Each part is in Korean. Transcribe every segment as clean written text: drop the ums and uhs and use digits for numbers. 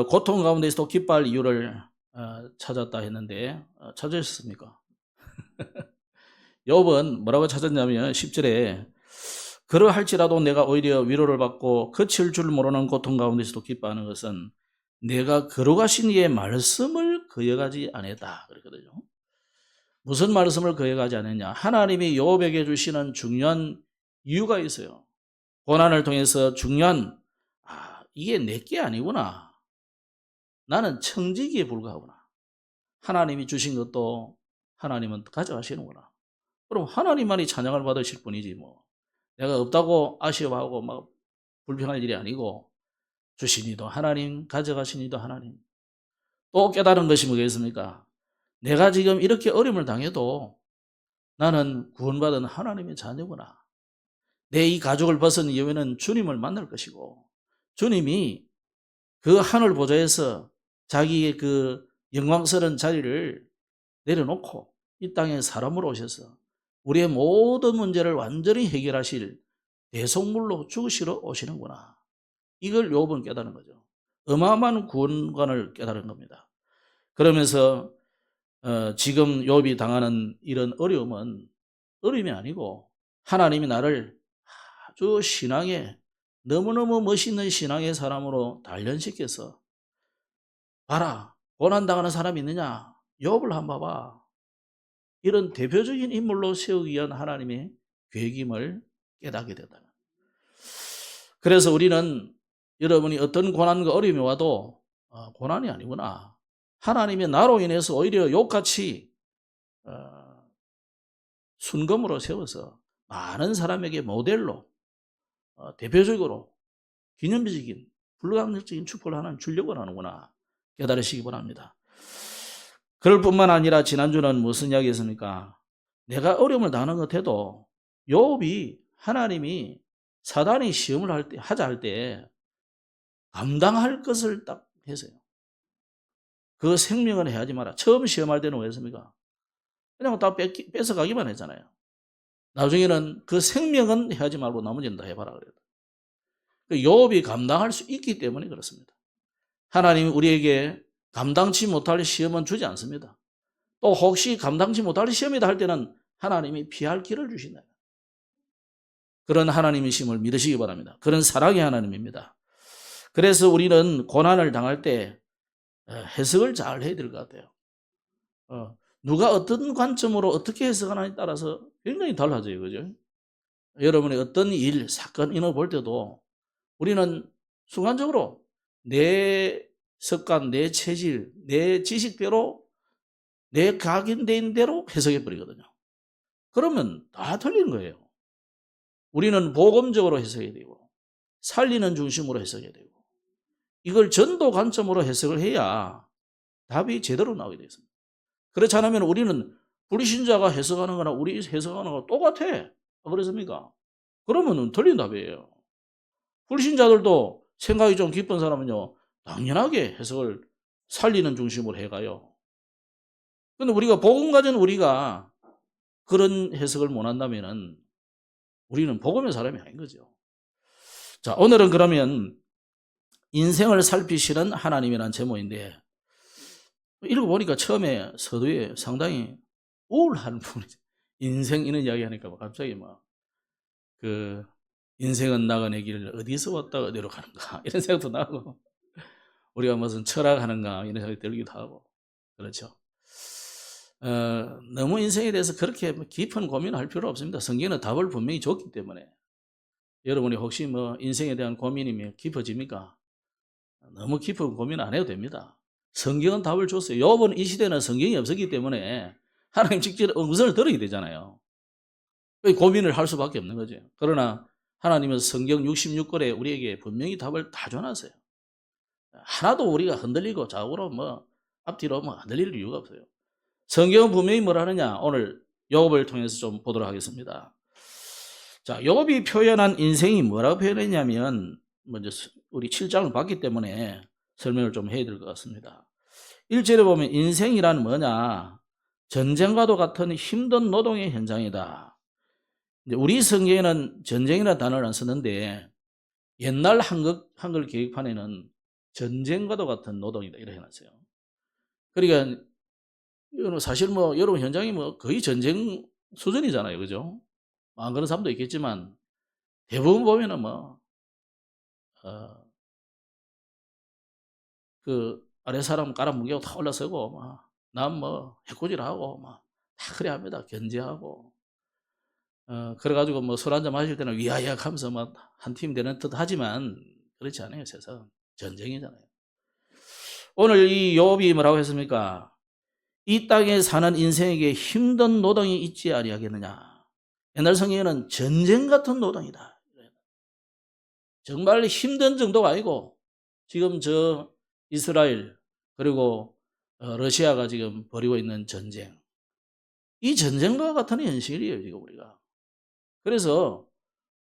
고통 가운데서도 기뻐할 이유를 찾았다 했는데 찾으셨습니까? 욥은 뭐라고 찾았냐면 10절에 그러할지라도 내가 오히려 위로를 받고 그칠 줄 모르는 고통 가운데서도 기뻐하는 것은 내가 거룩하신 이의 말씀을 거역하지 아니했다 그랬거든요. 무슨 말씀을 거역하지 않았냐? 하나님이 욥에게 주시는 중요한 이유가 있어요. 고난을 통해서 중요한 이게 내게 아니구나. 나는 청지기에 불과하구나. 하나님이 주신 것도 하나님은 가져가시는구나. 그럼 하나님만이 찬양을 받으실 뿐이지 뭐. 내가 없다고 아쉬워하고 막 불평할 일이 아니고 주신 이도 하나님, 가져가신 이도 하나님. 또 깨달은 것이 뭐겠습니까? 내가 지금 이렇게 어려움을 당해도 나는 구원받은 하나님의 자녀구나. 내 이 가족을 벗은 이후에는 주님을 만날 것이고 주님이 그 하늘 보좌에서 자기의 그 영광스러운 자리를 내려놓고 이 땅에 사람으로 오셔서 우리의 모든 문제를 완전히 해결하실 대속물로 죽으시러 오시는구나. 이걸 욥은 깨달은 거죠. 어마어마한 구원관을 깨달은 겁니다. 그러면서 지금 욥이 당하는 이런 어려움은 어려움이 아니고 하나님이 나를 아주 신앙의 너무너무 멋있는 신앙의 사람으로 단련시켜서 봐라, 고난당하는 사람이 있느냐? 욥을 한번 봐봐. 이런 대표적인 인물로 세우기 위한 하나님의 계획임을 깨닫게 된다. 그래서 우리는 여러분이 어떤 고난과 어려움이 와도 고난이 아니구나. 하나님이 나로 인해서 오히려 욥같이 순검으로 세워서 많은 사람에게 모델로 대표적으로 기념비적인 불가항력적인 축복을 하나님 주려고 하는구나. 깨달으시기 바랍니다. 그럴 뿐만 아니라 지난주는 무슨 이야기했습니까? 내가 어려움을 당하는 것 해도 욥이 하나님이 사단이 시험을 하자 할 때 감당할 것을 딱 했어요. 그 생명은 해하지 마라. 처음 시험할 때는 왜 했습니까? 그냥 다 뺏어가기만 했잖아요. 나중에는 그 생명은 해하지 말고 나머지는 다 해봐라 그래요. 욥이 감당할 수 있기 때문에 그렇습니다. 하나님이 우리에게 감당치 못할 시험은 주지 않습니다. 또 혹시 감당치 못할 시험이다 할 때는 하나님이 피할 길을 주신다. 그런 하나님이심을 믿으시기 바랍니다. 그런 사랑의 하나님입니다. 그래서 우리는 고난을 당할 때 해석을 잘 해야 될 것 같아요. 누가 어떤 관점으로 어떻게 해석하느냐에 따라서 굉장히 달라져요. 그죠? 여러분이 어떤 일, 사건, 인을 볼 때도 우리는 순간적으로 내 습관, 내 체질, 내 지식대로 내 각인된 대로 해석해 버리거든요. 그러면 다 틀린 거예요. 우리는 복음적으로 해석해야 되고 살리는 중심으로 해석해야 되고 이걸 전도 관점으로 해석을 해야 답이 제대로 나오게 되어 있습니다. 그렇지 않으면 우리는 불신자가 해석하는 거나 우리 해석하는 거랑 똑같아. 그렇습니까? 그러면 틀린 답이에요. 불신자들도 생각이 좀 깊은 사람은요, 당연하게 해석을 살리는 중심으로 해가요. 근데 우리가 복음 가진 우리가 그런 해석을 못 한다면은 우리는 복음의 사람이 아닌 거죠. 자, 오늘은 그러면 인생을 살피시는 하나님이라는 제목인데 읽어보니까 처음에 서두에 상당히 우울한 부분이죠. 인생 이런 이야기 하니까 갑자기 그 인생은 나그네 길 어디서 왔다 어디로 가는가 이런 생각도 나고 우리가 무슨 철학하는가 이런 생각이 들기도 하고 그렇죠. 너무 인생에 대해서 그렇게 깊은 고민을 할 필요 없습니다. 성경은 답을 분명히 줬기 때문에 여러분이 혹시 인생에 대한 고민이 깊어집니까? 너무 깊은 고민 안 해도 됩니다. 성경은 답을 줬어요. 욥은 이 시대는 성경이 없었기 때문에 하나님 직접 음성을 들어야 되잖아요. 고민을 할 수밖에 없는 거죠. 그러나 하나님은 성경 66권에 우리에게 분명히 답을 다 줘놨어요. 하나도 우리가 흔들리고 좌우로 앞뒤로 흔들릴 이유가 없어요. 성경은 분명히 뭐라 하느냐 오늘 욥을 통해서 좀 보도록 하겠습니다. 자, 욥이 표현한 인생이 뭐라고 표현했냐면 먼저 우리 7장을 봤기 때문에 설명을 좀 해야 될 것 같습니다. 1절에 보면 인생이란 뭐냐? 전쟁과도 같은 힘든 노동의 현장이다. 우리 성경에는 전쟁이라는 단어를 안 쓰는데 옛날 한글 계획판에는 전쟁과도 같은 노동이다 이렇게 해놨어요. 그러니까 이거는 사실 뭐 여러분 현장이 뭐 거의 전쟁 수준이잖아요, 그죠? 안 그런 사람도 있겠지만 대부분 보면은 뭐 그 아래 사람 깔아뭉개고 다 올라서고 막 난 뭐 해코지를 하고 막 다 그래 합니다. 견제하고 그래가지고 뭐 술 한잔 마실 때는 위아이악 하면서 막 한 팀 되는 듯 하지만 그렇지 않아요. 세상은 전쟁이잖아요. 오늘 이 욥이 뭐라고 했습니까? 이 땅에 사는 인생에게 힘든 노동이 있지 아니하겠느냐. 옛날 성경에는 전쟁 같은 노동이다. 정말 힘든 정도가 아니고 지금 저 이스라엘 그리고 러시아가 지금 벌이고 있는 전쟁, 이 전쟁과 같은 현실이에요 지금 우리가. 그래서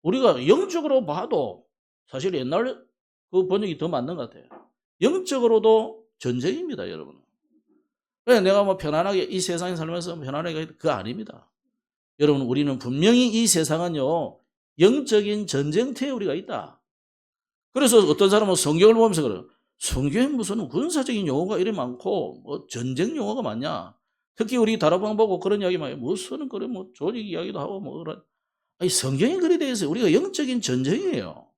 우리가 영적으로 봐도 사실 옛날 그 번역이 더 맞는 것 같아요. 영적으로도 전쟁입니다 여러분. 그래 내가 뭐 편안하게 이 세상에 살면서 편안하게 그거 아닙니다. 여러분 우리는 분명히 이 세상은요 영적인 전쟁터에 우리가 있다. 그래서 어떤 사람은 성경을 보면서 그래요. 성경에 무슨 군사적인 용어가 이래 많고 뭐 전쟁 용어가 많냐. 특히 우리 다락방 보고 그런 이야기 많이 무슨 그래 뭐 조직 이야기도 하고 뭐 그런. 아니 성경이 그래 돼 있어요. 우리가 영적인 전쟁이에요.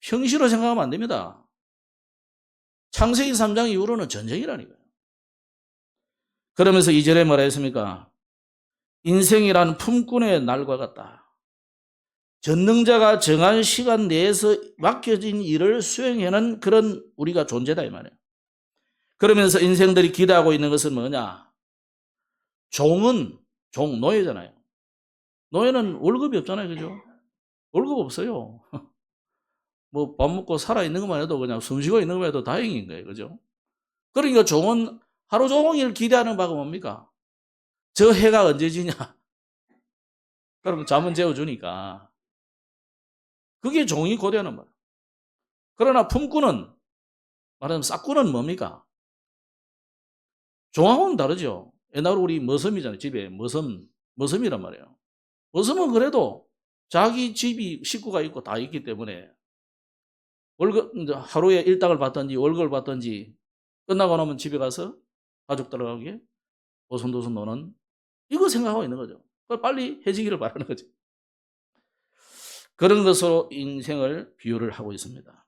형식으로 생각하면 안 됩니다. 창세기 3장 이후로는 전쟁이라니까요. 그러면서 2절에 뭐라 했습니까? 인생이란 품꾼의 날과 같다. 전능자가 정한 시간 내에서 맡겨진 일을 수행하는 그런 우리가 존재다 이 말이에요. 그러면서 인생들이 기대하고 있는 것은 뭐냐? 종은 노예잖아요. 노예는 월급이 없잖아요. 그죠? 월급 없어요. 뭐 밥 먹고 살아있는 것만 해도 그냥 숨 쉬고 있는 것만 해도 다행인 거예요. 그죠? 그러니까 종은 하루 종일 기대하는 바가 뭡니까? 저 해가 언제 지냐? 그러면 잠은 재워주니까. 그게 종이 고대하는 말이에요. 그러나 품꾼은, 말하자면 싹꾼은 뭡니까? 종하고는 다르죠. 옛날 우리 머슴이잖아요. 집에 머슴이란 말이에요. 머슴은 그래도 자기 집이 식구가 있고 다 있기 때문에 월급, 하루에 일당을 받든지 월급을 받든지 끝나고 나면 집에 가서 가족들하고 오손도손 노는 이거 생각하고 있는 거죠. 빨리 해지기를 바라는 거죠. 그런 것으로 인생을 비유를 하고 있습니다.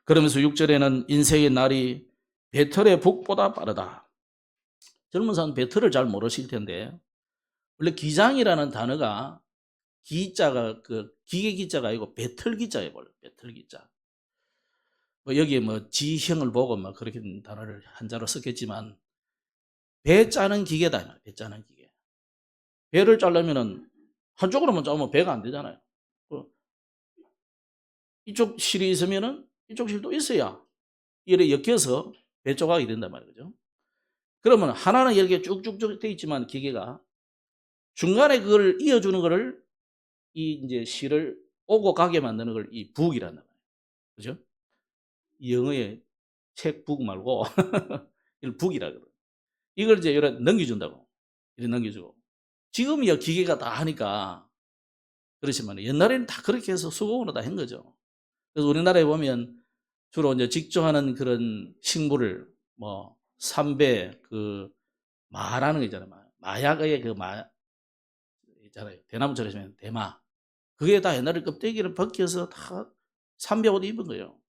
그러면서 6절에는 인생의 날이 배틀의 북보다 빠르다. 젊은 사람 배틀을 잘 모르실 텐데 원래 기장이라는 단어가 기자가 그 기계 기자가 아니고 배틀 기자예요. 배틀 기자. 뭐 여기에 뭐 지형을 보고 막 그렇게 단어를 한자로 썼겠지만 배 짜는 기계다. 배 짜는 기계. 배를 짜려면은 한쪽으로만 짜면 배가 안 되잖아요. 이쪽 실이 있으면은 이쪽 실도 있어야 이래 엮여서 배 조각이 된단 말이죠. 그러면 하나는 이렇게 쭉쭉쭉 돼 있지만 기계가 중간에 그걸 이어주는 거를 이 이제 실을 오고 가게 만드는 걸 이 북이란단 말이에요. 그죠? 영어의 책북 말고 이걸 북이라 그래요. 이걸 이제 이렇게 넘겨준다고. 이렇게 넘겨주고. 지금이야 기계가 다 하니까 그렇지만 옛날에는 다 그렇게 해서 수공으로 다 한 거죠. 그래서 우리나라에 보면 주로 이제 직조하는 그런 식물을 뭐 삼배 그 마라는 거 있잖아요. 마약의 그 마 있잖아요. 대나무처럼 있으면 대마. 그게 다 옛날에 껍데기를 벗겨서 다 삼배 옷 입은 거예요.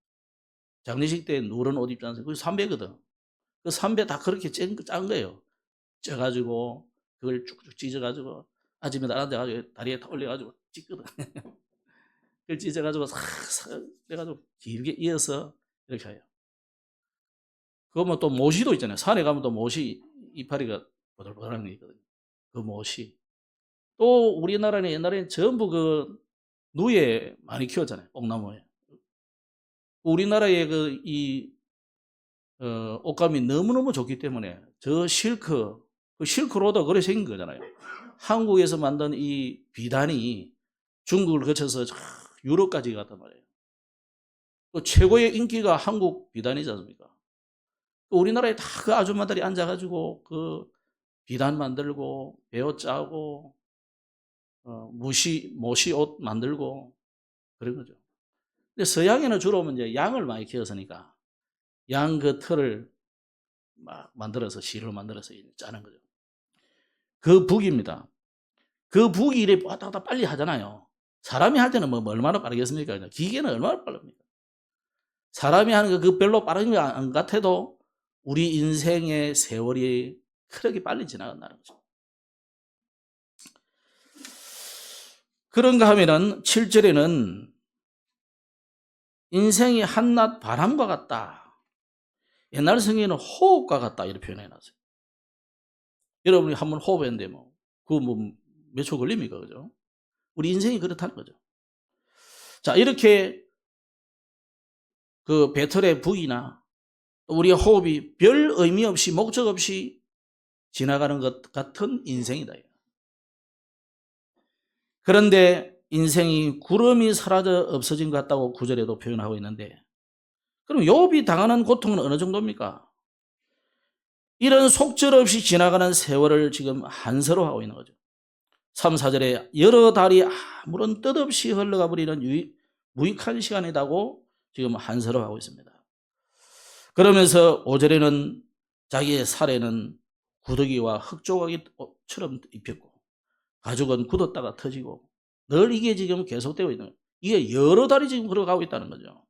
장례식 때 누런 옷 입지 않습니까? 그게 삼배거든. 그 삼배 다 그렇게 짠 거예요. 쪄가지고 그걸 쭉쭉 찢어가지고 아침에 앉아가지고 다리에 다 올려가지고 찢거든. 그걸 찢어가지고 싹싹 해가지고 길게 이어서 이렇게 해요. 그거면 또 모시도 있잖아요. 산에 가면 또 모시 이파리가 보들보들한 게 있거든요. 그 모시. 또 우리나라는 옛날에는 전부 그 누에 많이 키웠잖아요. 뽕나무에. 우리나라의 옷감이 너무너무 좋기 때문에 저 그 실크로드 그래 생긴 거잖아요. 한국에서 만든 이 비단이 중국을 거쳐서 유럽까지 갔단 말이에요. 그 최고의 인기가 한국 비단이지 않습니까? 우리나라에 다 그 아줌마들이 앉아가지고 그 비단 만들고 베옷 짜고 모시 옷 만들고 그런 거죠. 근데 서양에는 주로 이제 양을 많이 키웠으니까 양 그 털을 막 만들어서 실로 만들어서 짜는 거죠. 그 북입니다. 그 북이 이래 왔다 갔다 빨리 하잖아요. 사람이 할 때는 뭐 얼마나 빠르겠습니까? 기계는 얼마나 빠릅니까? 사람이 하는 거 그 별로 빠른 거 안 같아도 우리 인생의 세월이 그렇게 빨리 지나간다는 거죠. 그런가 하면은 7절에는 인생이 한낮 바람과 같다. 옛날 성경에는 호흡과 같다 이렇게 표현해놨어요. 여러분이 한번 호흡했는데 뭐 그거 뭐 몇 초 걸립니까? 그죠? 우리 인생이 그렇다는 거죠. 자, 이렇게 그 배틀의 북이나 우리의 호흡이 별 의미 없이 목적 없이 지나가는 것 같은 인생이다. 그런데 인생이 구름이 사라져 없어진 것 같다고 9절에도 표현하고 있는데, 그럼 욥이 당하는 고통은 어느 정도입니까? 이런 속절없이 지나가는 세월을 지금 한서로하고 있는 거죠. 3, 4절에 여러 달이 아무런 뜻없이 흘러가 버리는 무익한 시간이라고 지금 한서로하고 있습니다. 그러면서 5절에는 자기의 살에는 구더기와 흙조각이처럼 입혔고 가죽은 굳었다가 터지고 늘 이게 지금 계속되고 있는 거예요. 이게 여러 달이 지금 흘러가고 있다는 거죠.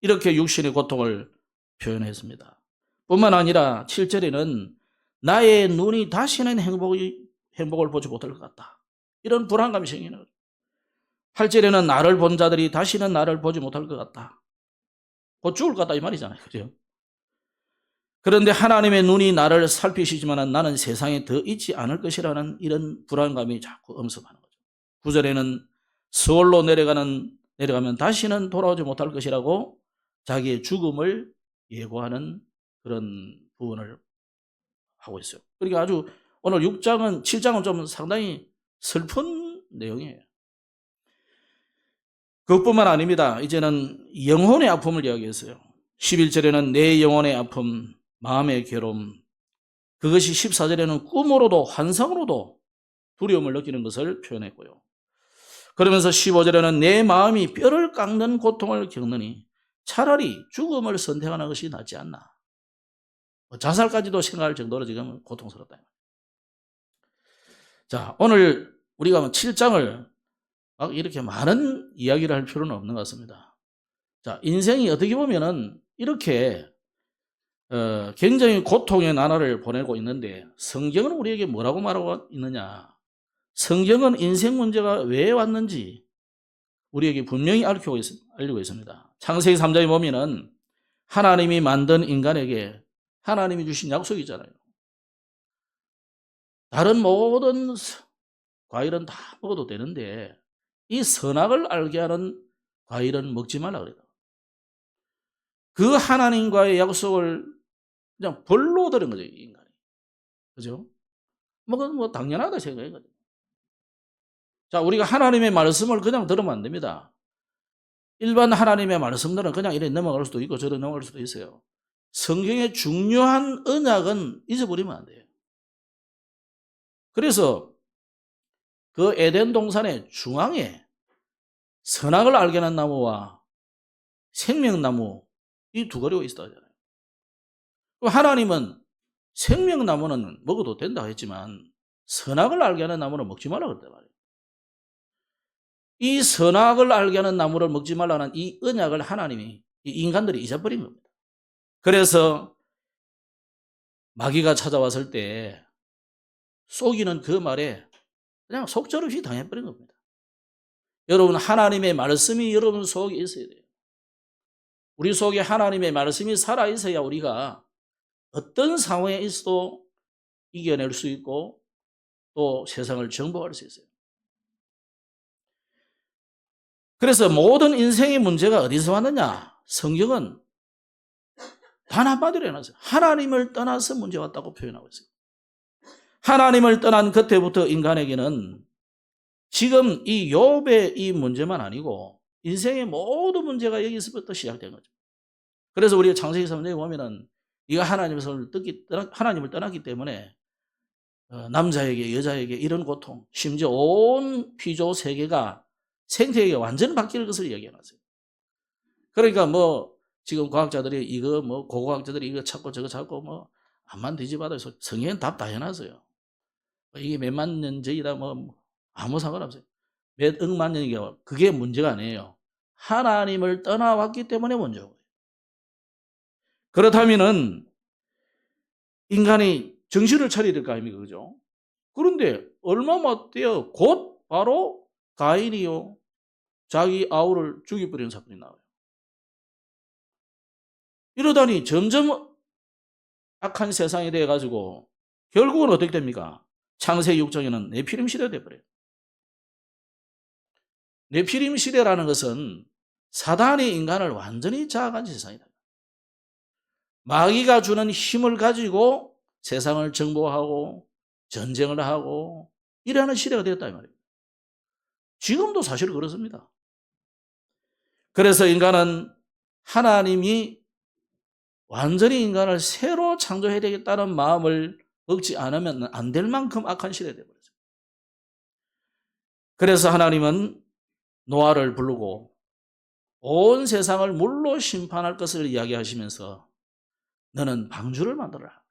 이렇게 육신의 고통을 표현했습니다. 뿐만 아니라 7절에는 나의 눈이 다시는 행복을 보지 못할 것 같다. 이런 불안감이 생기는 거죠. 8절에는 나를 본 자들이 다시는 나를 보지 못할 것 같다. 곧 죽을 것 같다 이 말이잖아요. 그죠? 그런데 하나님의 눈이 나를 살피시지만 나는 세상에 더 있지 않을 것이라는 이런 불안감이 자꾸 엄습하는 거죠. 9절에는 서울로 내려가면 다시는 돌아오지 못할 것이라고 자기의 죽음을 예고하는 그런 부분을 하고 있어요. 그러니까 아주 오늘 7장은 좀 상당히 슬픈 내용이에요. 그것뿐만 아닙니다. 이제는 영혼의 아픔을 이야기했어요. 11절에는 내 영혼의 아픔, 마음의 괴로움, 그것이 14절에는 꿈으로도 환상으로도 두려움을 느끼는 것을 표현했고요. 그러면서 15절에는 내 마음이 뼈를 깎는 고통을 겪느니 차라리 죽음을 선택하는 것이 낫지 않나. 자살까지도 생각할 정도로 지금 고통스럽다. 자, 오늘 우리가 7장을 막 이렇게 많은 이야기를 할 필요는 없는 것 같습니다. 자, 인생이 어떻게 보면은 이렇게 굉장히 고통의 나날을 보내고 있는데 성경은 우리에게 뭐라고 말하고 있느냐? 성경은 인생 문제가 왜 왔는지 우리에게 분명히 알리고 있습니다. 창세기 3장에 보면은 하나님이 만든 인간에게 하나님이 주신 약속이잖아요. 다른 모든 과일은 다 먹어도 되는데 이 선악을 알게 하는 과일은 먹지 말라 그래요. 그 하나님과의 약속을 그냥 벌로 들은 거죠, 인간이. 그죠? 뭐 당연하다 생각했거든요. 자, 우리가 하나님의 말씀을 그냥 들으면 안 됩니다. 일반 하나님의 말씀들은 그냥 이래 넘어갈 수도 있고 저래 넘어갈 수도 있어요. 성경의 중요한 언약은 잊어버리면 안 돼요. 그래서 그 에덴 동산의 중앙에 선악을 알게 하는 나무와 생명나무 이 두 가지가 있었잖아요. 하나님은 생명나무는 먹어도 된다고 했지만 선악을 알게 하는 나무는 먹지 말라고 그랬단 말이에요. 이 선악을 알게 하는 나무를 먹지 말라는 이 언약을 하나님이 이 인간들이 잊어버린 겁니다. 그래서 마귀가 찾아왔을 때 속이는 그 말에 그냥 속절없이 당해버린 겁니다. 여러분, 하나님의 말씀이 여러분 속에 있어야 돼요. 우리 속에 하나님의 말씀이 살아있어야 우리가 어떤 상황에 있어도 이겨낼 수 있고 또 세상을 정복할 수 있어요. 그래서 모든 인생의 문제가 어디서 왔느냐? 성경은 단 한마디로 해놨어요. 하나님을 떠나서 문제 왔다고 표현하고 있어요. 하나님을 떠난 그때부터 인간에게는 지금 이 욥의 이 문제만 아니고 인생의 모든 문제가 여기서부터 시작된 거죠. 그래서 우리가 창세기 3장에 보면은 이가 하나님을 떠났기 때문에 남자에게 여자에게 이런 고통, 심지어 온 피조 세계가 생태계가 완전히 바뀔 것을 이야기해놨어요. 그러니까 뭐 지금 과학자들이 이거 뭐 고고학자들이 이거 찾고 저거 찾고 뭐 암만 뒤집어도 성경엔 답 다 해놨어요. 이게 몇만 년 전이다 뭐 아무 상관없어요. 몇 억만 년이고 그게 문제가 아니에요. 하나님을 떠나왔기 때문에 문제고. 그렇다면은 인간이 정신을 차려야 될 거 아닙니까? 그죠? 그런데 얼마 못돼요. 곧 바로 가인이요. 자기 아우를 죽여버리는 사건이 나와요. 이러다니 점점 악한 세상이 돼가지고 결국은 어떻게 됩니까? 창세기 6장에는 네피림 시대가 돼버려요. 네피림 시대라는 것은 사단이 인간을 완전히 장악한 세상이다. 마귀가 주는 힘을 가지고 세상을 정복하고 전쟁을 하고 이러는 시대가 되었다 이 말이에요. 지금도 사실 그렇습니다. 그래서 인간은 하나님이 완전히 인간을 새로 창조해야 되겠다는 마음을 먹지 않으면 안 될 만큼 악한 시대가 되어버렸어요. 그래서 하나님은 노아를 부르고 온 세상을 물로 심판할 것을 이야기하시면서 너는 방주를 만들어라.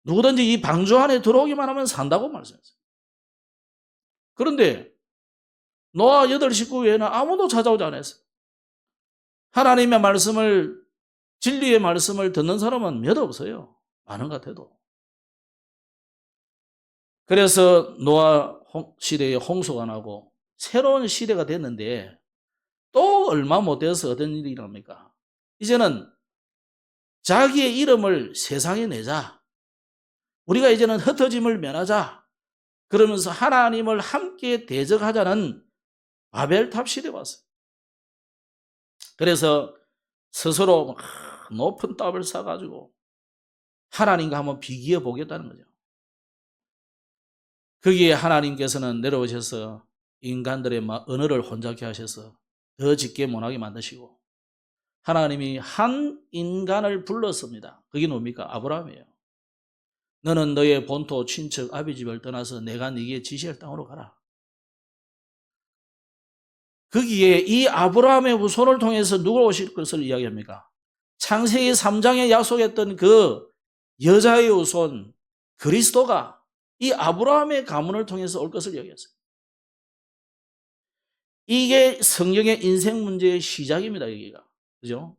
누구든지 이 방주 안에 들어오기만 하면 산다고 말씀했어요. 그런데 노아 8식구 외에는 아무도 찾아오지 않았어요. 하나님의 말씀을, 진리의 말씀을 듣는 사람은 몇 없어요. 많은 것 같아도. 그래서 노아 시대에 홍수가 나고 새로운 시대가 됐는데 또 얼마 못 돼서 어떤 일이 일어납니까? 이제는 자기의 이름을 세상에 내자. 우리가 이제는 흩어짐을 면하자. 그러면서 하나님을 함께 대적하자는 바벨탑 시대가 왔어요. 그래서 스스로 높은 탑을 쌓아가지고 하나님과 한번 비교해 보겠다는 거죠. 거기에 하나님께서는 내려오셔서 인간들의 언어를 혼잡케 하셔서 더 짙게 못하게 만드시고 하나님이 한 인간을 불렀습니다. 그게 뭡니까? 아브라함이에요. 너는 너의 본토 친척 아비 집을 떠나서 내가 네게 지시할 땅으로 가라. 거기에 이 아브라함의 후손을 통해서 누가 오실 것을 이야기합니까? 창세기 3장에 약속했던 그 여자의 후손 그리스도가 이 아브라함의 가문을 통해서 올 것을 이야기했어요. 이게 성경의 인생 문제의 시작입니다. 여기가. 그죠?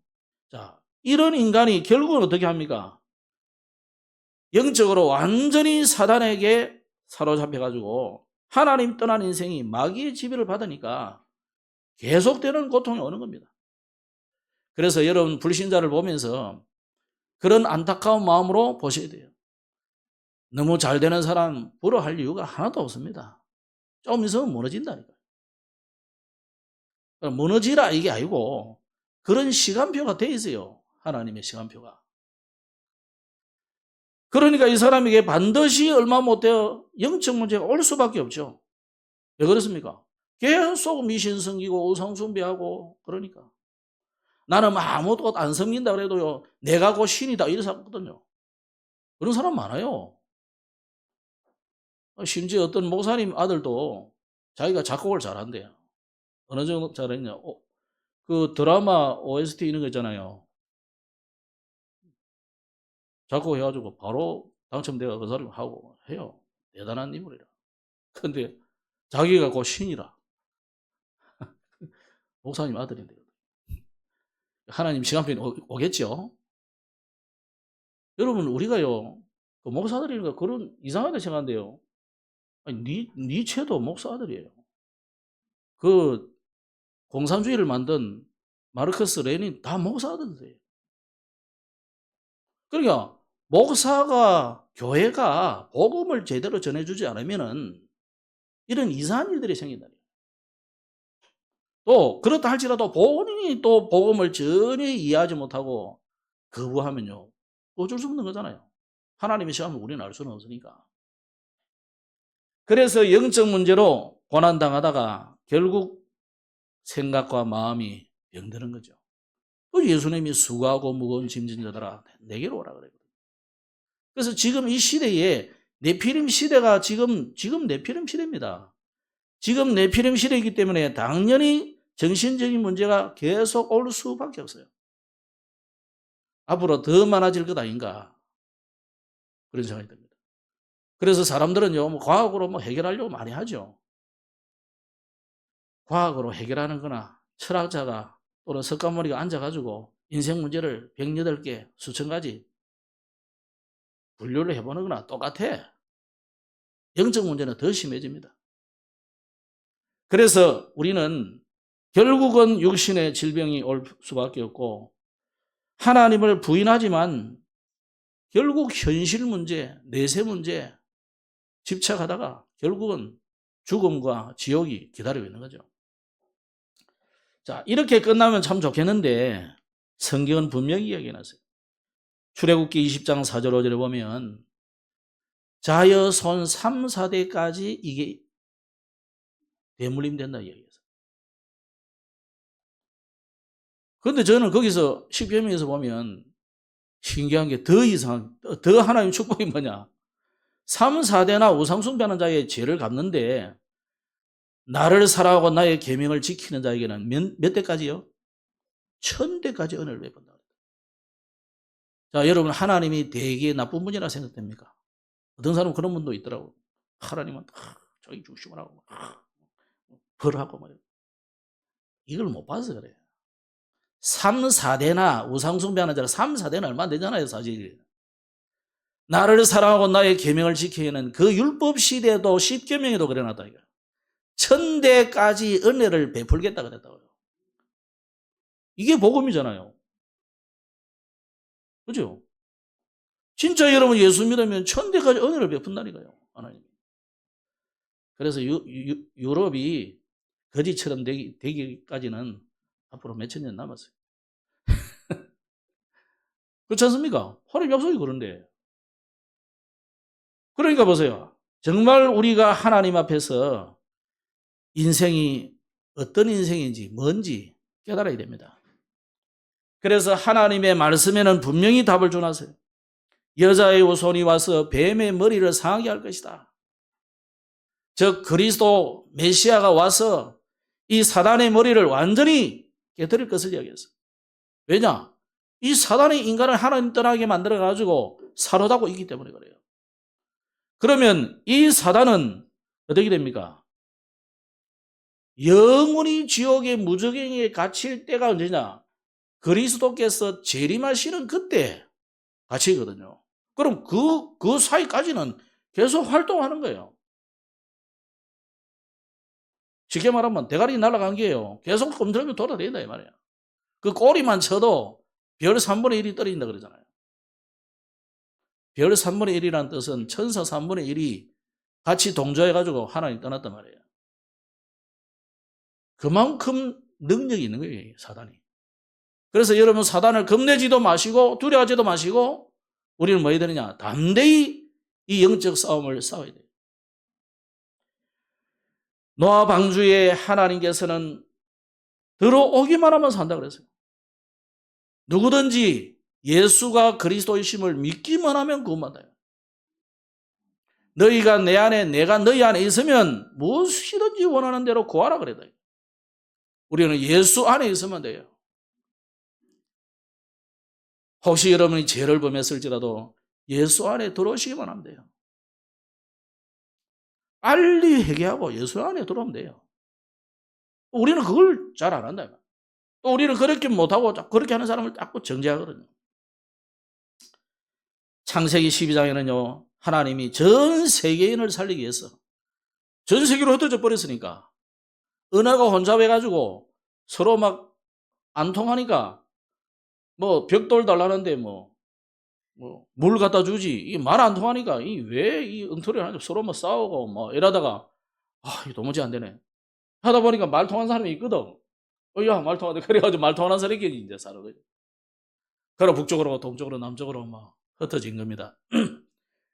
자, 이런 인간이 결국은 어떻게 합니까? 영적으로 완전히 사단에게 사로잡혀가지고 하나님 떠난 인생이 마귀의 지배를 받으니까 계속되는 고통이 오는 겁니다. 그래서 여러분 불신자를 보면서 그런 안타까운 마음으로 보셔야 돼요. 너무 잘 되는 사람 부러워할 이유가 하나도 없습니다. 좀 있으면 무너진다니까요. 무너지라 이게 아니고 그런 시간표가 돼 있어요. 하나님의 시간표가. 그러니까 이 사람에게 반드시 얼마 못 되어 영적 문제가 올 수밖에 없죠. 왜 그렇습니까? 계속 미신 섬기고 우상 숭배하고 그러니까. 나는 아무것도 안 섬긴다 그래도요. 내가 곧 신이다 이래서 하거든요. 그런 사람 많아요. 심지어 어떤 목사님 아들도 자기가 작곡을 잘한대요. 어느 정도 잘했냐. 그 드라마 OST 이런 거 있잖아요. 작곡해가지고 바로 당첨되어 그 사람이 하고 해요. 대단한 인물이라. 근데 자기가 곧 신이라. 목사님 아들인데. 하나님 시간표는 오겠죠? 여러분, 우리가요, 그 목사들이니까 그런 이상하게 생각한대요. 아니, 니체도 목사 아들이에요. 그 공산주의를 만든 마르크스, 레닌 다 목사 아들이에요. 그러니까 목사가, 교회가 복음을 제대로 전해주지 않으면은 이런 이상한 일들이 생긴다니. 또 그렇다 할지라도 본인이 또 복음을 전혀 이해하지 못하고 거부하면요, 어쩔 수 없는 거잖아요. 하나님의 시간을 우리는 알 수는 없으니까. 그래서 영적 문제로 고난당하다가 결국 생각과 마음이 병드는 거죠. 예수님이 수고하고 무거운 짐진 자들아 내게로 오라 그랬거든요. 그래서 지금 이 시대에 네피림 시대가 지금 네피림 시대입니다. 지금 네피림 시대이기 때문에 당연히 정신적인 문제가 계속 올 수밖에 없어요. 앞으로 더 많아질 것 아닌가 그런 생각이 듭니다. 그래서 사람들은요, 뭐 과학으로 뭐 해결하려고 많이 하죠. 과학으로 해결하는 거나 철학자가 또는 석가모니가 앉아가지고 인생 문제를 108개 수천 가지 분류를 해보는 거나 똑같아. 영적 문제는 더 심해집니다. 그래서 우리는 결국은 육신의 질병이 올 수밖에 없고 하나님을 부인하지만 결국 현실 문제, 내세 문제 집착하다가 결국은 죽음과 지옥이 기다리고 있는 거죠. 자, 이렇게 끝나면 참 좋겠는데 성경은 분명히 이야기해놨어요. 출애굽기 20장 4절 5절에 보면 자여손 3, 4대까지 이게 대물림 된다 이야기했어요. 그런데 저는 거기서 십계명에서 보면 신기한 게 더 하나님 축복이 뭐냐. 3, 4대나 우상숭배하는 자의 죄를 갚는데 나를 사랑하고 나의 계명을 지키는 자에게는 몇 대까지요? 1000대까지 은혜를 베푼다. 자, 여러분 하나님이 되게 나쁜 분이라 생각됩니까? 어떤 사람은 그런 분도 있더라고. 하나님은 저기 주시고 하고 벌하고 뭐 이걸 못 봐서 그래요. 3, 4대나 우상숭배하는 자는 3, 4대는 얼마 안 되잖아요, 사실. 나를 사랑하고 나의 계명을 지키는 그 율법 시대도 십계명에도 그래놨다 이거. 1000대까지 은혜를 베풀겠다 그랬다고요. 이게 복음이잖아요. 그죠? 진짜 여러분 예수 믿으면 1000대까지 은혜를 베푼다니까요, 하나님. 그래서 유럽이 거지처럼 되기까지는 앞으로 몇천 년 남았어요. 그렇지 않습니까? 하나님 약속이 그런데. 그러니까 보세요. 정말 우리가 하나님 앞에서 인생이 어떤 인생인지 뭔지 깨달아야 됩니다. 그래서 하나님의 말씀에는 분명히 답을 줘놨어요. 여자의 후손이 와서 뱀의 머리를 상하게 할 것이다. 즉 그리스도 메시아가 와서 이 사단의 머리를 완전히 깨뜨릴 것을 이야기했어요. 왜냐? 이 사단이 인간을 하나님 떠나게 만들어가지고 사로잡고 있기 때문에 그래요. 그러면 이 사단은 어떻게 됩니까? 영원히 지옥의 무저갱이에 갇힐 때가 언제냐? 그리스도께서 재림하시는 그때 갇히거든요. 그럼 그 사이까지는 계속 활동하는 거예요. 쉽게 말하면 대가리 날아간 게요. 계속 검들면 돌아다닌다 이 말이에요. 그 꼬리만 쳐도 별 3분의 1이 떨어진다 그러잖아요. 별 3분의 1이라는 뜻은 천사 3분의 1이 같이 동조해가지고 하나님 떠났단 말이에요. 그만큼 능력이 있는 거예요, 사단이. 그래서 여러분 사단을 겁내지도 마시고 두려워하지도 마시고 우리는 뭐 해야 되느냐? 담대히 이 영적 싸움을 싸워야 돼요. 노아 방주에 하나님께서는 들어오기만 하면 산다 그랬어요. 누구든지 예수가 그리스도이심을 믿기만 하면 구원받아요. 너희가 내 안에 내가 너희 안에 있으면 무엇이든지 원하는 대로 구하라 그랬다. 우리는 예수 안에 있으면 돼요. 혹시 여러분이 죄를 범했을지라도 예수 안에 들어오시기만 하면 돼요. 빨리 회개하고 예수 안에 들어오면 돼요. 우리는 그걸 잘 안 한다. 또 우리는 그렇게 못하고 그렇게 하는 사람을 자꾸 정죄하거든요. 창세기 12장에는요. 하나님이 전 세계인을 살리기 위해서 전 세계로 흩어져 버렸으니까 은하가 혼잡해가지고 서로 막 안 통하니까 뭐 벽돌 달라는데 뭐 물 갖다 주지 이 말 안 통하니까 왜 이 엉터리를 하냐 서로 뭐 싸우고 뭐 이러다가 이거 도무지 안 되네 하다 보니까 말 통하는 사람이 있거든. 야 말 통하네 그래가지고 말 통하는 사람이 이제 사는 거죠. 그럼 북쪽으로 동쪽으로 남쪽으로 막 흩어진 겁니다.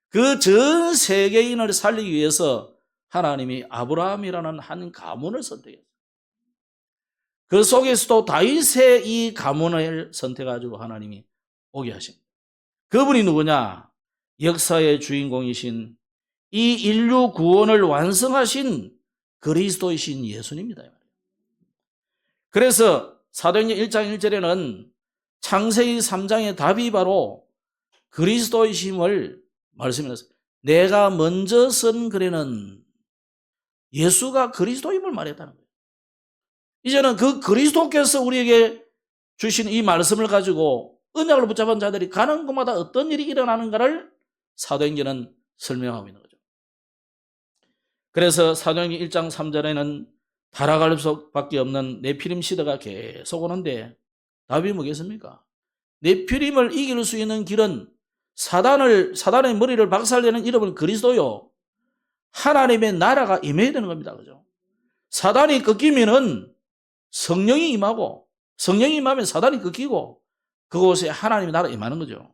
그 전 세계인을 살리기 위해서 하나님이 아브라함이라는 한 가문을 선택했어요. 그 속에서도 다윗의 이 가문을 선택해가지고 하나님이 오게 하십니다. 그분이 누구냐? 역사의 주인공이신 이 인류 구원을 완성하신 그리스도이신 예수님입니다. 그래서 사도행전 1장 1절에는 창세기 3장의 답이 바로 그리스도이심을 말씀해서 내가 먼저 선 글에는 예수가 그리스도임을 말했다는 거예요. 이제는 그 그리스도께서 우리에게 주신 이 말씀을 가지고 언약을 붙잡은 자들이 가는 곳마다 어떤 일이 일어나는가를 사도행전은 설명하고 있는 거죠. 그래서 사도행전 1장 3절에는 타락할 수밖에 없는 네피림 시대가 계속 오는데 답이 뭐겠습니까? 네피림을 이길 수 있는 길은 사단의 머리를 박살내는 이름은 그리스도요. 하나님의 나라가 임해야 되는 겁니다. 그죠? 사단이 꺾이면은 성령이 임하고 성령이 임하면 사단이 꺾이고 그곳에 하나님의 나라가 임하는 거죠.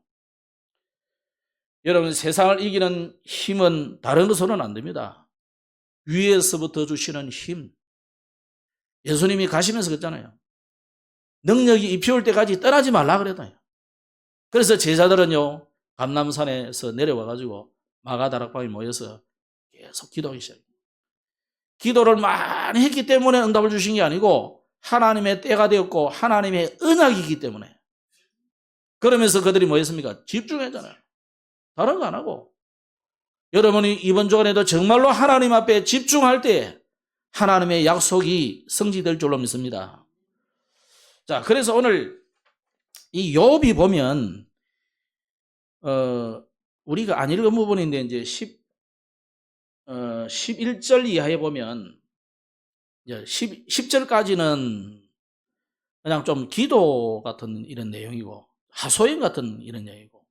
여러분 세상을 이기는 힘은 다른 것으로는 안 됩니다. 위에서부터 주시는 힘. 예수님이 가시면서 그랬잖아요. 능력이 입혀올 때까지 떠나지 말라 그랬다요. 그래서 제자들은요 감람산에서 내려와가지고 마가다락방에 모여서 계속 기도하기 시작해요. 기도를 많이 했기 때문에 응답을 주신 게 아니고 하나님의 때가 되었고 하나님의 언약이기 때문에. 그러면서 그들이 뭐 했습니까? 집중했잖아요. 다른 거 안 하고. 여러분이 이번 주간에도 정말로 하나님 앞에 집중할 때 하나님의 약속이 성취될 줄로 믿습니다. 자, 그래서 오늘 이 욥이 보면 우리가 안 읽은 부분인데 이제 11절 이하에 보면 10절까지는 그냥 좀 기도 같은 이런 내용이고 하소연 같은 이런 내용이고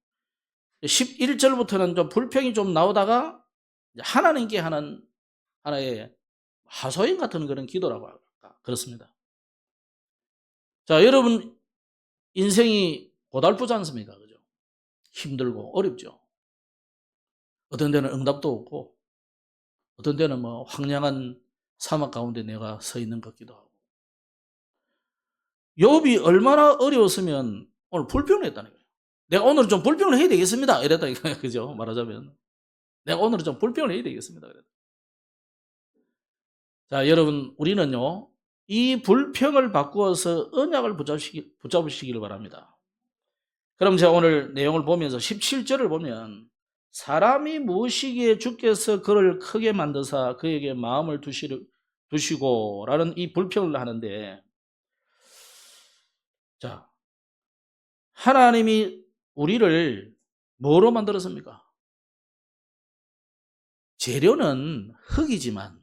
11절부터는 좀 불평이 좀 나오다가 하나님께 하는 하나의 하소연 같은 그런 기도라고 할까 그렇습니다. 자, 여러분 인생이 고달프지 않습니까? 그죠? 힘들고 어렵죠. 어떤 데는 응답도 없고 어떤 데는 뭐 황량한 사막 가운데 내가 서 있는 것 같기도 하고. 욥이 얼마나 어려웠으면 오늘 불평을 했다는 거예요. 내가 오늘은 좀 불평을 해야 되겠습니다. 이랬다니까요. 그죠? 말하자면. 내가 오늘은 좀 불평을 해야 되겠습니다. 자, 여러분, 우리는요, 이 불평을 바꾸어서 언약을 붙잡으시기를 바랍니다. 그럼 제가 오늘 내용을 보면서 17절을 보면 사람이 무엇이기에 주께서 그를 크게 만드사 그에게 마음을 두시고 라는 이 불평을 하는데 자, 하나님이 우리를 뭐로 만들었습니까? 재료는 흙이지만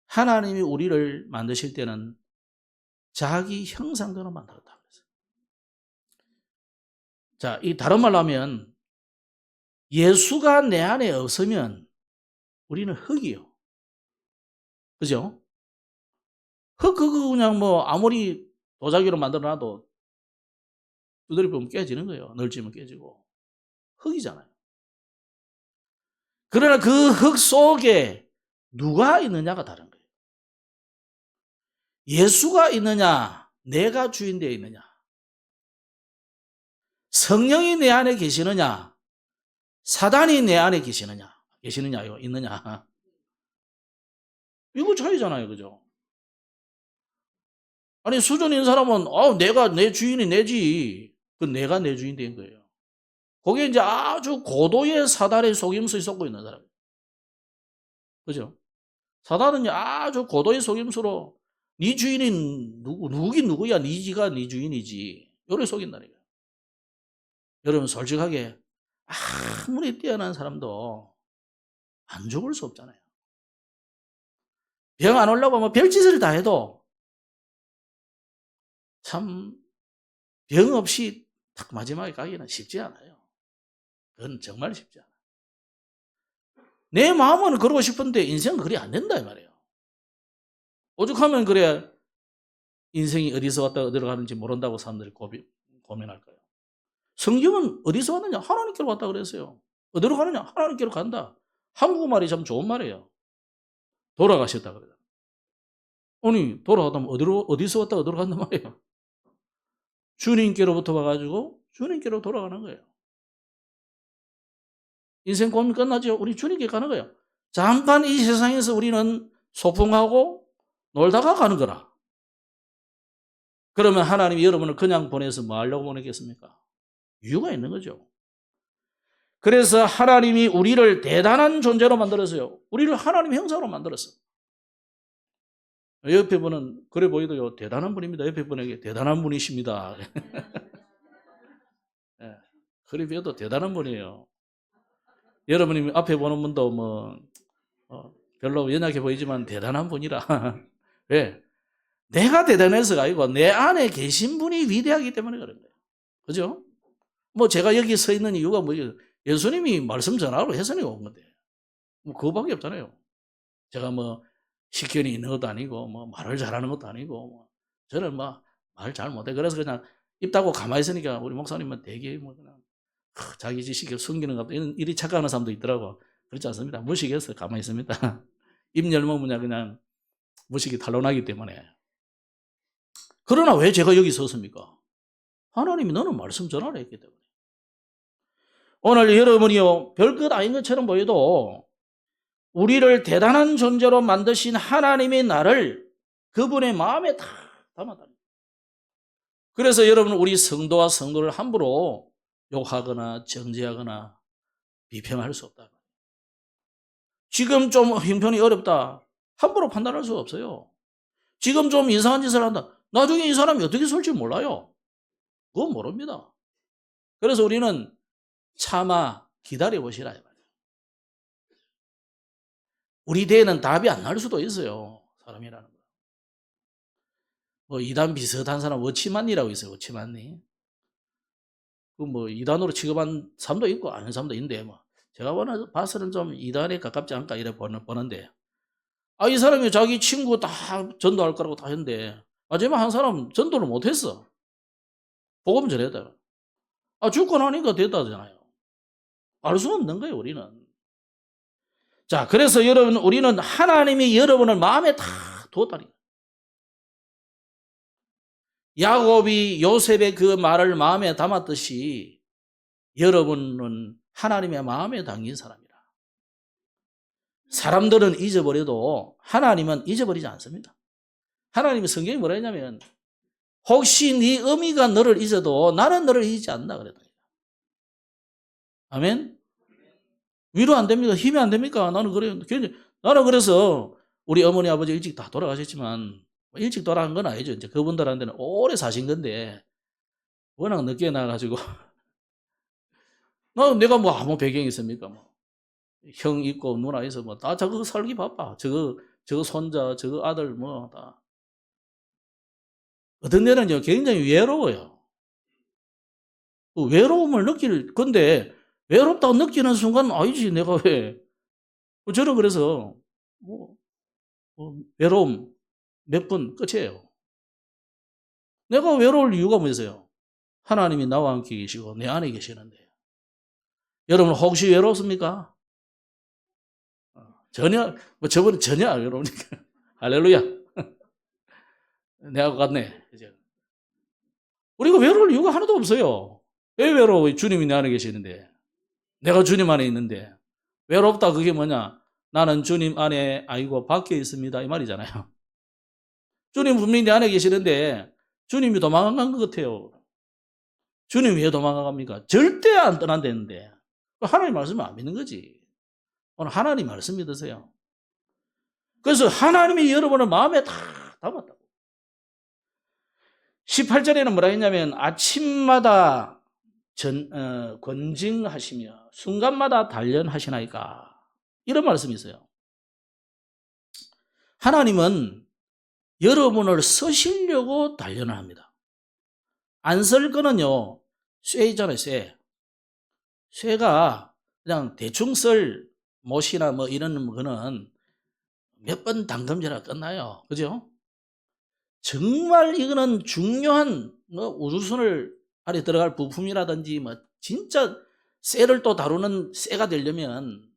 하나님이 우리를 만드실 때는 자기 형상대로 만들었다. 자, 이 다른 말로 하면 예수가 내 안에 없으면 우리는 흙이요. 그죠? 흙 그거 그냥 뭐 아무리 도자기로 만들어놔도 두드려 보면 깨지는 거예요. 널찍으면 깨지고. 흙이잖아요. 그러나 그 흙 속에 누가 있느냐가 다른 거예요. 예수가 있느냐, 내가 주인 되어 있느냐. 성령이 내 안에 계시느냐, 사단이 내 안에 계시느냐요, 있느냐. 이거 차이잖아요, 그죠? 아니, 수준 있는 사람은, 내가 내 주인이 내지. 그 내가 내 주인 된 거예요. 거기에 이제 아주 고도의 사단의 속임수에 속고 있는 사람. 그죠? 사단은 아주 고도의 속임수로, 네 주인이 누구긴 누구야, 네가 네 주인이지. 요래 속인다니까요. 여러분, 솔직하게, 아무리 뛰어난 사람도 안 죽을 수 없잖아요. 병 안 오려고 뭐 별짓을 다 해도 참 병 없이 딱 마지막에 가기는 쉽지 않아요. 그건 정말 쉽지 않아요. 내 마음은 그러고 싶은데 인생은 그리 안 된다 이 말이에요. 오죽하면 그래 인생이 어디서 왔다 어디로 가는지 모른다고 사람들이 고민할까요? 성경은 어디서 왔느냐? 하나님께로 왔다 그랬어요. 어디로 가느냐? 하나님께로 간다. 한국말이 참 좋은 말이에요. 돌아가셨다 그래요. 아니 돌아가다면 어디서 왔다 어디로 간단 말이에요. 주님께로부터 와가지고 주님께로 돌아가는 거예요. 인생 고민 끝나죠? 우리 주님께 가는 거예요. 잠깐 이 세상에서 우리는 소풍하고 놀다가 가는 거라. 그러면 하나님이 여러분을 그냥 보내서 뭐 하려고 보냈겠습니까? 이유가 있는 거죠. 그래서 하나님이 우리를 대단한 존재로 만들었어요. 우리를 하나님 형상으로 만들었어요. 옆에 분은 그래 보이도요. 대단한 분입니다. 옆에 분에게 대단한 분이십니다. 네, 그래 보여도 대단한 분이에요. 여러분이 앞에 보는 분도 뭐 별로 연약해 보이지만 대단한 분이라. 왜? 내가 대단해서가 아니고 내 안에 계신 분이 위대하기 때문에 그런 거예요. 그죠? 뭐 제가 여기 서 있는 이유가 뭐예요? 예수님이 말씀 전하러 해서는 온 건데. 뭐 그거밖에 없잖아요. 제가 뭐 식견이 있는 것도 아니고 뭐 말을 잘하는 것도 아니고 뭐 저는 뭐 말 잘 못해. 그래서 그냥 입 닫고 가만히 있으니까 우리 목사님은 되게 뭐 그냥 자기 지식을 숨기는 것 같다. 이리 착각하는 사람도 있더라고. 그렇지 않습니다. 무식해서 가만히 있습니다. 입 열면 그냥 무식이 탄로나기 때문에. 그러나 왜 제가 여기 섰습니까? 하나님이 너는 말씀 전하라 했기 때문에. 오늘 여러분이요, 별것 아닌 것처럼 보여도 우리를 대단한 존재로 만드신 하나님의 나를 그분의 마음에 다 담았다. 그래서 여러분, 우리 성도와 성도를 함부로 욕하거나 정죄하거나 비평할 수 없다. 지금 좀 형편이 어렵다. 함부로 판단할 수 없어요. 지금 좀 이상한 짓을 한다. 나중에 이 사람이 어떻게 설지 몰라요. 그건 모릅니다. 그래서 우리는 참아 기다려보시라. 우리 대에는 답이 안 날 수도 있어요. 사람이라는 거. 뭐 이단 비슷한 사람 워치만이라고 있어요. 워치만이. 그 뭐 이단으로 취급한 사람도 있고 아닌 사람도 있는데 뭐 제가 봐서는 좀 이단에 가깝지 않을까 이래 보는데 이 사람이 자기 친구 다 전도할 거라고 다 했는데 마지막 한 사람 전도를 못했어. 복음 전했다. 죽고 나니까 됐다잖아요. 알 수 없는 거예요, 우리는. 자, 그래서 여러분, 우리는 하나님이 여러분을 마음에 다 두었다니. 야곱이 요셉의 그 말을 마음에 담았듯이 여러분은 하나님의 마음에 담긴 사람이라. 사람들은 잊어버려도 하나님은 잊어버리지 않습니다. 하나님이 성경에 뭐라 했냐면 혹시 네 어미가 너를 잊어도 나는 너를 잊지 않는다 그랬다. 아멘? 위로 안 됩니까? 힘이 안 됩니까? 나는 그래요. 나는 그래서 우리 어머니 아버지 일찍 다 돌아가셨지만 일찍 돌아간 건 아니죠. 이제 그분들한테는 오래 사신 건데 워낙 늦게 나가지고 내가 뭐 아무 배경이 있습니까? 뭐. 형 있고 누나 있어 뭐 다 저거 살기 바빠. 저거 손자, 저거 아들 뭐 다. 어떤 데는요 굉장히 외로워요. 그 외로움을 근데 외롭다고 느끼는 순간 아니지 내가 왜. 저는 그래서 외로움 몇 분 끝이에요. 내가 외로울 이유가 뭐였어요? 하나님이 나와 함께 계시고 내 안에 계시는데. 여러분 혹시 외롭습니까? 전혀, 저분은 전혀 안 외로우니까. 할렐루야. 내가 같네. 우리가 외로울 이유가 하나도 없어요. 왜 외로워? 주님이 내 안에 계시는데. 내가 주님 안에 있는데. 외롭다 그게 뭐냐? 나는 주님 안에 아니고 밖에 있습니다. 이 말이잖아요. 주님 분명히 내 안에 계시는데 주님이 도망간 것 같아요. 주님 왜 도망갑니까? 절대 안 떠난다는데. 하나님 말씀을 안 믿는 거지. 오늘 하나님 말씀 믿으세요. 그래서 하나님이 여러분을 마음에 다 담았다고. 18절에는 뭐라 했냐면 아침마다 권징하시며 순간마다 단련하시나이까. 이런 말씀이 있어요. 하나님은 여러분을 쓰시려고 단련을 합니다. 안 쓸 거는요. 쇠 있잖아요. 쇠가 그냥 대충 쓸 못이나 뭐 이런 거는 몇 번 담금질하다 끝나요. 그죠? 정말 이거는 중요한 우주선을 안에 들어갈 부품이라든지 뭐 진짜 쇠를 또 다루는 쇠가 되려면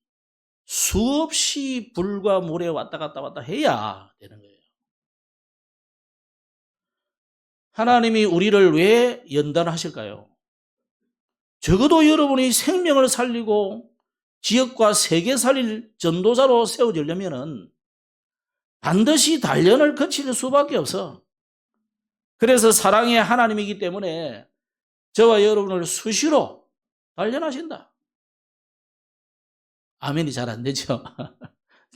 수없이 불과 물에 왔다 갔다 해야 되는 거예요. 하나님이 우리를 왜 연단하실까요? 적어도 여러분이 생명을 살리고 지역과 세계 살릴 전도자로 세워지려면 반드시 단련을 거칠 수밖에 없어. 그래서 사랑의 하나님이기 때문에 저와 여러분을 수시로 단련하신다. 아멘이 잘 안 되죠.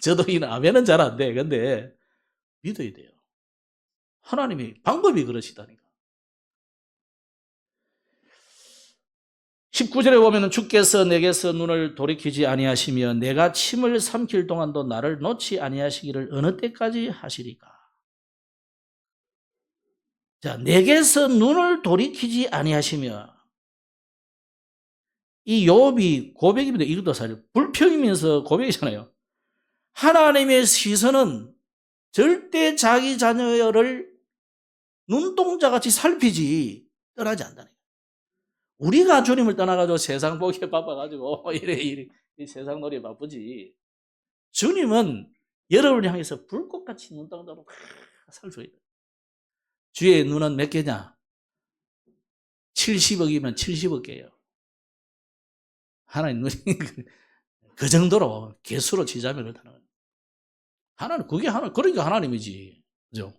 저도 이 아멘은 잘 안 돼. 근데 믿어야 돼요. 하나님이 방법이 그러시다니까. 19절에 보면 주께서 내게서 눈을 돌이키지 아니하시며 내가 침을 삼킬 동안도 나를 놓지 아니하시기를 어느 때까지 하시리까. 자, 내게서 눈을 돌이키지 아니하시며, 이 욥이 고백입니다. 이것도 사실 불평이면서 고백이잖아요. 하나님의 시선은 절대 자기 자녀를 눈동자같이 살피지 떠나지 않다는 거예요. 우리가 주님을 떠나가지고 세상 보기에 바빠가지고 이래 세상 놀이에 바쁘지. 주님은 여러분을 향해서 불꽃같이 눈동자로 살펴야 돼요. 주의 눈은 몇 개냐? 70억이면 70억 개예요. 하나님 눈이 그 정도로 개수로 지자면 그렇다는 거예요. 하나님, 그러니까 하나님이지. 그죠?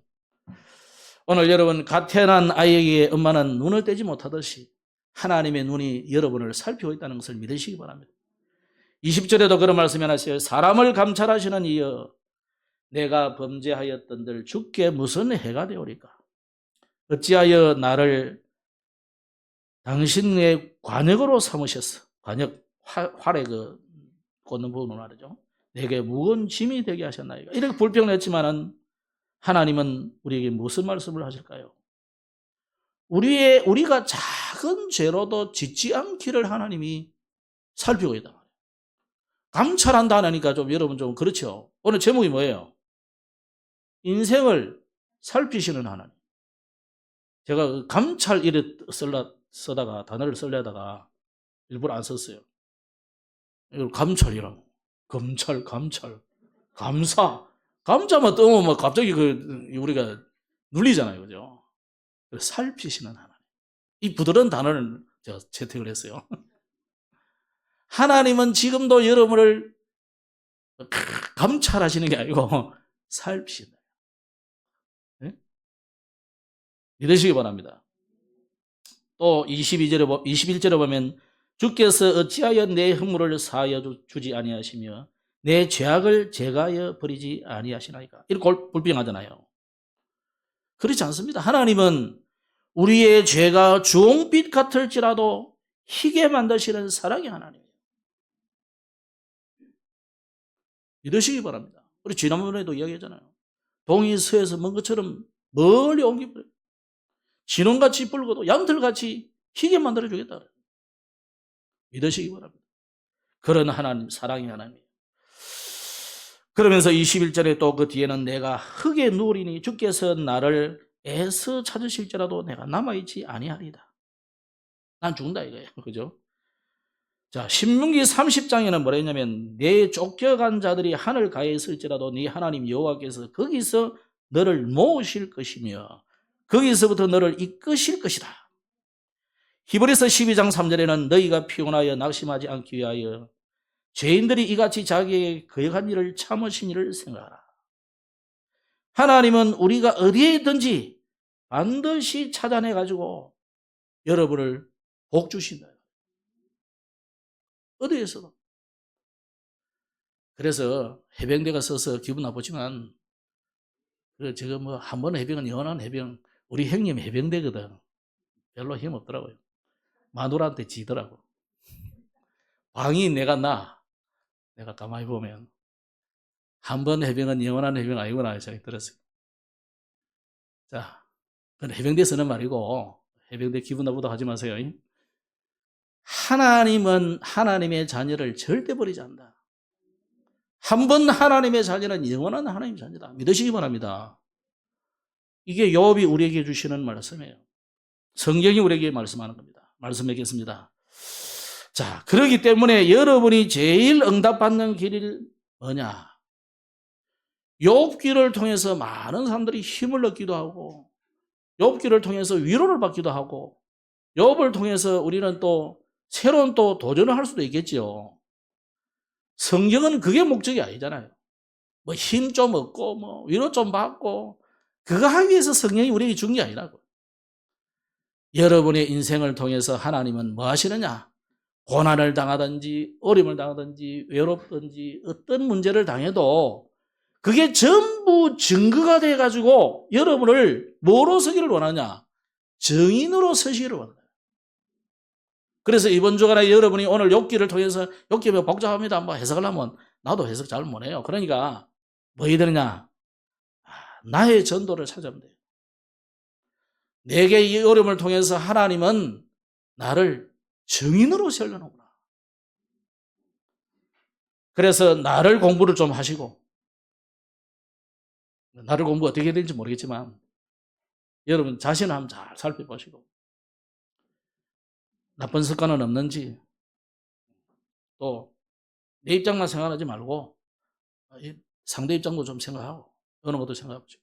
오늘 여러분, 갓 태어난 아이에게 엄마는 눈을 떼지 못하듯이 하나님의 눈이 여러분을 살피고 있다는 것을 믿으시기 바랍니다. 20절에도 그런 말씀이 하나 있어요. 사람을 감찰하시는 이여, 내가 범죄하였던들 주께 무슨 해가 되오리까? 어찌하여 나를 당신의 관역으로 삼으셨어? 관역, 활에 꽂는 부분을 말이죠. 내게 무거운 짐이 되게 하셨나이까? 이렇게 불평을 했지만은 하나님은 우리에게 무슨 말씀을 하실까요? 우리가 작은 죄로도 짓지 않기를 하나님이 살피고 있다. 감찰한다 하니까 좀 여러분 좀 그렇죠. 오늘 제목이 뭐예요? 인생을 살피시는 하나님. 제가 감찰 이래 쓰다가 단어를 쓰려다가 일부러 안 썼어요. 이걸 감찰이라고. 검찰, 감사. 감자만 뜨면 막 갑자기 우리가 눌리잖아요. 그죠? 살피시는 하나님. 이 부드러운 단어를 제가 채택을 했어요. 하나님은 지금도 여러분을 감찰하시는 게 아니고 살피신다. 네? 믿으시기 바랍니다. 또 21절에 보면 주께서 어찌하여 내 허물을 사하여 주지 아니하시며 내 죄악을 제가하여 버리지 아니하시나이까. 이렇게 불평하잖아요. 그렇지 않습니다. 하나님은 우리의 죄가 주홍빛 같을지라도 희게 만드시는 사랑의 하나님이에요. 믿으시기 바랍니다. 우리 지난번에도 이야기했잖아요. 동이 서에서 먼 것처럼 멀리 옮겨버려요. 진홍같이 붉어도 양털같이 희게 만들어주겠다. 믿으시기 바랍니다. 그런 하나님, 사랑의 하나님이에요. 그러면서 21절에 또 그 뒤에는 내가 흙에 누우리니 주께서 나를 애써 찾으실지라도 내가 남아있지 아니하리다. 난 죽는다 이거예요. 그죠? 자, 신명기 30장에는 뭐라 했냐면 내 쫓겨간 자들이 하늘 가에 있을지라도 네 하나님 여호와께서 거기서 너를 모으실 것이며 거기서부터 너를 이끄실 것이다. 히브리서 12장 3절에는 너희가 피곤하여 낙심하지 않기 위하여 죄인들이 이같이 자기에게 거역한 일을 참으신 일을 생각하라. 하나님은 우리가 어디에 있든지 반드시 찾아내가지고 여러분을 복 주신다. 어디에서도. 그래서 해병대가 써서 기분 나쁘지만 제가 뭐 한 번 해병은 영원한 해병, 우리 형님 해병대거든. 별로 힘 없더라고요. 마누라한테 지더라고. 방이 내가 가만히 보면 한 번 해병은 영원한 해병 아니구나 생각이 들었어요. 자, 그건 해병대 쓰는 말이고 해병대 기분 나쁘다 하지 마세요. 하나님은 하나님의 자녀를 절대 버리지 않는다. 한 번 하나님의 자녀는 영원한 하나님의 자녀다. 믿으시기 바랍니다. 이게 욥이 우리에게 주시는 말씀이에요. 성경이 우리에게 말씀하는 겁니다. 말씀하겠습니다. 자, 그렇기 때문에 여러분이 제일 응답받는 길이 뭐냐? 욥기를 통해서 많은 사람들이 힘을 얻기도 하고 욥기를 통해서 위로를 받기도 하고 욥을 통해서 우리는 또 새로운 또 도전을 할 수도 있겠죠. 성경은 그게 목적이 아니잖아요. 뭐 힘 좀 얻고 뭐 위로 좀 받고 그거 하기 위해서 성경이 우리에게 준 게 아니라고. 여러분의 인생을 통해서 하나님은 뭐 하시느냐? 고난을 당하든지 어려움을 당하든지 외롭든지 어떤 문제를 당해도 그게 전부 증거가 돼가지고 여러분을 뭐로 서기를 원하냐? 증인으로 서시기를 원합니다. 그래서 이번 주간에 여러분이 오늘 욥기를 통해서 욥기 뭐 복잡합니다. 뭐 해석을 하면 나도 해석 잘 못해요. 그러니까 뭐 해야 되느냐? 나의 전도를 찾으면 돼요. 내게 이 어려움을 통해서 하나님은 나를 증인으로 세우려는구나. 그래서 나를 공부를 좀 하시고, 나를 공부 어떻게 해야 될지 모르겠지만 여러분 자신을 한번 잘 살펴보시고 나쁜 습관은 없는지, 또 내 입장만 생각하지 말고 상대 입장도 좀 생각하고 어느 것도 생각해보죠.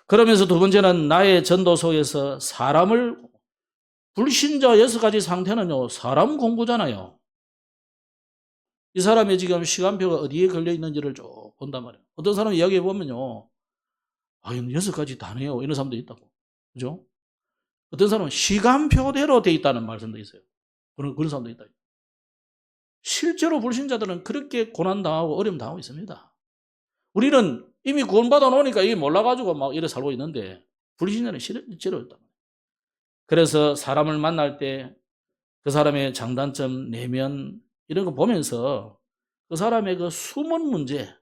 그러면서 두 번째는 나의 전도 속에서 사람을, 불신자 6가지 상태는요 사람 공부잖아요. 이 사람이 지금 시간표가 어디에 걸려 있는지를 쭉 본단 말이에요. 어떤 사람 이야기해 보면요, 아, 6가지 다네요, 이런 사람도 있다고. 그죠? 어떤 사람은 시간표대로 돼 있다는 말씀도 있어요. 그런 사람도 있다. 실제로 불신자들은 그렇게 고난당하고 어려움 당하고 있습니다. 우리는 이미 구원받아 놓으니까 이게 몰라가지고 막 이래 살고 있는데 불신자는 실제로 있다. 그래서 사람을 만날 때 그 사람의 장단점, 내면 이런 거 보면서 그 사람의 그 숨은 문제,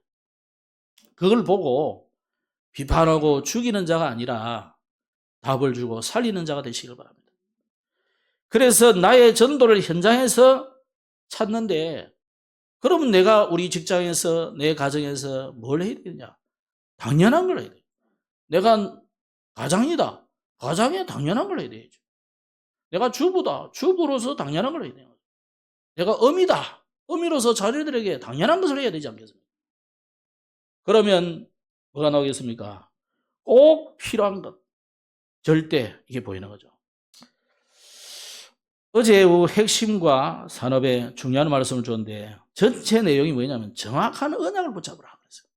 그걸 보고 비판하고 죽이는 자가 아니라 답을 주고 살리는 자가 되시길 바랍니다. 그래서 나의 전도를 현장에서 찾는데, 그러면 내가 우리 직장에서, 내 가정에서 뭘 해야 되냐? 당연한 걸 해야 돼. 내가 가장이다. 가장에 당연한 걸 해야 되죠. 내가 주부다. 주부로서 당연한 걸 해야 돼요. 내가 어미다. 어미로서 자녀들에게 당연한 것을 해야 되지 않겠습니까? 그러면 뭐가 나오겠습니까? 꼭 필요한 것. 절대 이게 보이는 거죠. 어제 핵심과 산업의 중요한 말씀을 줬는데 전체 내용이 뭐냐면 정확한 언약을 붙잡으라 그랬어요.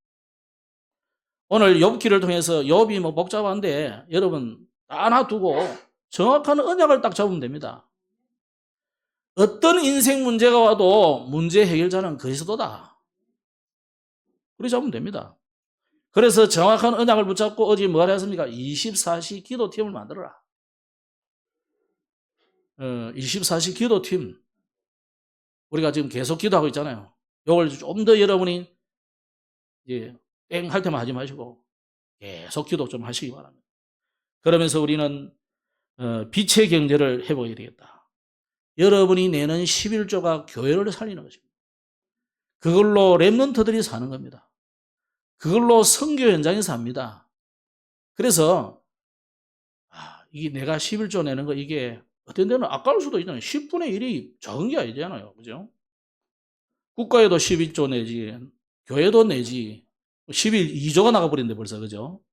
오늘 욥기를 통해서 욥이 뭐 복잡한데 여러분 다 놔두고 정확한 언약을 딱 잡으면 됩니다. 어떤 인생 문제가 와도 문제 해결자는 그리스도다. 그렇게 잡으면 됩니다. 그래서 정확한 언약을 붙잡고 어제 뭐라 했습니까? 24시 기도팀을 만들어라. 24시 기도팀. 우리가 지금 계속 기도하고 있잖아요. 이걸 좀 더 여러분이 이제 땡 할 때만 하지 마시고 계속 기도 좀 하시기 바랍니다. 그러면서 우리는 빛의 경제를 해보야 되겠다. 여러분이 내는 11조가 교회를 살리는 것입니다. 그걸로 랩런트들이 사는 겁니다. 그걸로 선교 현장에 삽니다. 그래서 이게 내가 11조 내는 거, 이게 어떤 데는 아까울 수도 있잖아요. 10분의 1이 적은 게 아니잖아요. 그죠? 국가에도 11조 내지, 교회도 내지, 12조가 나가버린데 벌써, 그죠?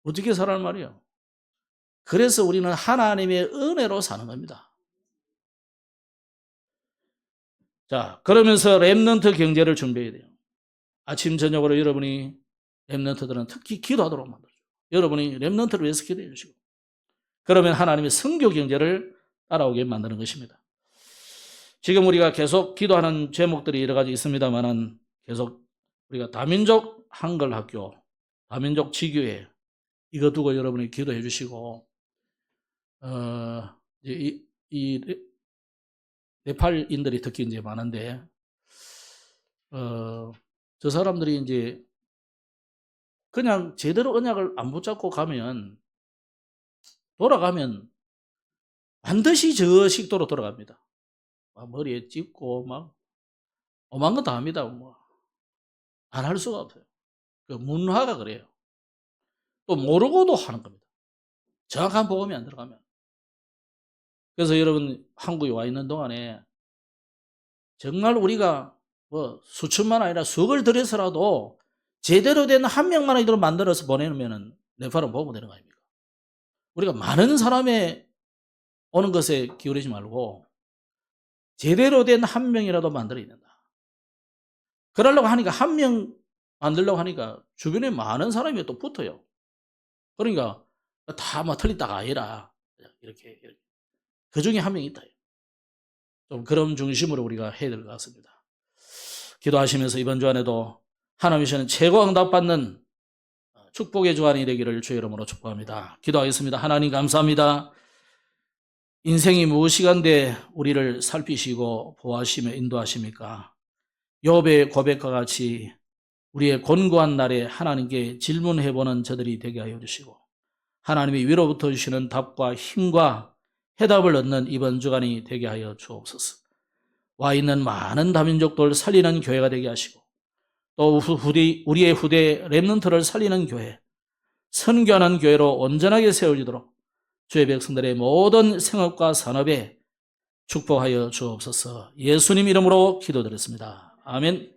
어떻게 살라는 말이에요? 그래서 우리는 하나님의 은혜로 사는 겁니다. 자, 그러면서 랩런트 경제를 준비해야 돼요. 아침, 저녁으로 여러분이 랩런트들은 특히 기도하도록 만들어줘요. 여러분이 랩런트를 위해서 기도해 주시고. 그러면 하나님의 선교 경제를 따라오게 만드는 것입니다. 지금 우리가 계속 기도하는 제목들이 여러 가지 있습니다만은 계속 우리가 다민족 한글 학교, 다민족 지교회 이거 두고 여러분이 기도해 주시고, 이 네팔인들이 특히 이제 많은데, 저 사람들이 이제 그냥 제대로 언약을 안 붙잡고 가면, 돌아가면 반드시 저 식도로 돌아갑니다. 막 머리에 찝고 막 오만 거 다 합니다. 뭐 안 할 수가 없어요. 그 문화가 그래요. 또 모르고도 하는 겁니다. 정확한 복음이 안 들어가면. 그래서 여러분 한국에 와 있는 동안에 정말 우리가 뭐 수천만 아니라 수억을 들여서라도 제대로 된 한 명만이라도 만들어서 보내면 네팔은 보고 되는 거 아닙니까? 우리가 많은 사람의 오는 것에 기울이지 말고 제대로 된 한 명이라도 만들어야 된다. 그러려고 하니까 한 명 만들려고 하니까 주변에 많은 사람이 또 붙어요. 그러니까 다 뭐 틀리다가 아니라 이렇게 그 중에 한 명이 있다. 좀 그런 중심으로 우리가 해야 될 것 같습니다. 기도하시면서 이번 주안에도 하나님 주시는 최고 응답받는 축복의 주안이 되기를 주의 이름으로 축복합니다. 기도하겠습니다. 하나님 감사합니다. 인생이 무엇이간데 우리를 살피시고 보호하시며 인도하십니까? 욥의 고백과 같이 우리의 곤고한 날에 하나님께 질문해보는 저들이 되게 하여 주시고 하나님이 위로부터 주시는 답과 힘과 해답을 얻는 이번 주간이 되게 하여 주옵소서. 와 있는 많은 다민족들 살리는 교회가 되게 하시고 또 우리의 후대 렘넌트를 살리는 교회, 선교하는 교회로 온전하게 세워지도록 주의 백성들의 모든 생업과 산업에 축복하여 주옵소서. 예수님 이름으로 기도드렸습니다. 아멘.